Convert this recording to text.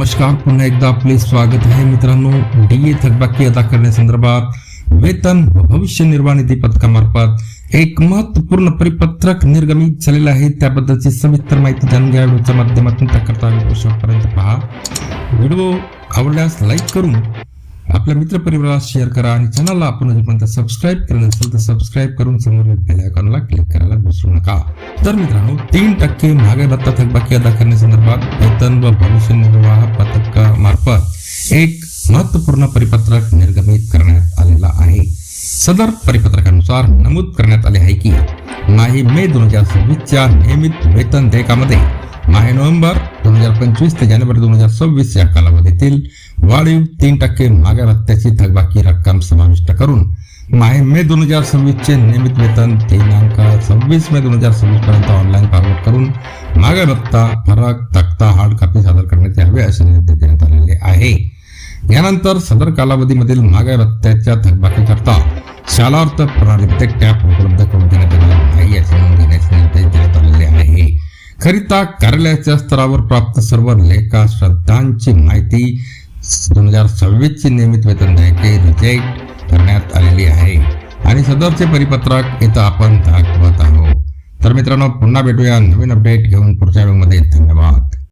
नमस्कार, पुन्हा एकदा आपले स्वागत आहे मित्रांनो. डीए थकबाकी अदा करण्यासंदर्भात वेतन व भविष्य निर्वाह निधी पथकामार्फत एक महत्वपूर्ण परिपत्रक निर्गमित झालेलं आहे. त्याबद्दलची सविस्तर माहिती जाणून घ्या व्हिडिओच्या माध्यमातून. त्याकरता व्हिडिओ शेवटपर्यंत पहा. व्हिडिओ आवडल्यास लाईक करून आपल्या मित्रपरिवाराला शेअर करा आणि चॅनलला आपण अजूनपर्यंत सबस्क्राईब केलं नसेल तर सबस्क्राईब करून समोरील बेल आयकॉनला क्लिक करायला विसरू नका. तर मित्रांनो, 3% महागाई भत्ता थकबाकी अदा करण्यासंदर्भात वेतन व भविष्य निर्वाह पथकामार्फत एक महत्वपूर्ण परिपत्रक निर्गमित करण्यात आलेला आहे. सदर परिपत्रकानुसार नमूद करण्यात आले आहे की माही मे 2026च्या नियमित वेतन देयकामध्ये माहे नोव्हेंबर 2025 ते जानेवारी 2026 या कालावधीतील वाढीव 3% महागाई भत्त्याची थकबाकी रक्कम समाविष्ट करून माहे मे 2026 चे नियमित वेतन दिनांक 26 मे 2026 पर्यंत ऑनलाईन फॉरवर्ड करून महागाई भत्ता फरक तक्ता हार्ड कॉपी सादर करण्यात यावे असे निर्देश देण्यात आलेले आहे. यानंतर सदर कालावधीमधील महागाई भत्त्याच्या थकबाकीकरता शालार्थ प्रणालीमध्ये टॅप उपलब्ध करून देण्यात येणार नाही याची नोंद घेण्याचे निर्देश देण्यात आलेले आहे. करिता कार्यालयाच्या स्तरावर प्राप्त सर्व लेखा श्रद्धांची माहिती 2026 ची नियमित वेतन देयके रिजेक्ट करण्यात आलेली आहे आणि सदरचे परिपत्रक इथं आपण दाखवत आहोत. तर मित्रांनो, पुन्हा भेटूया नवीन अपडेट घेऊन पुढच्या व्हिडिओमध्ये. धन्यवाद.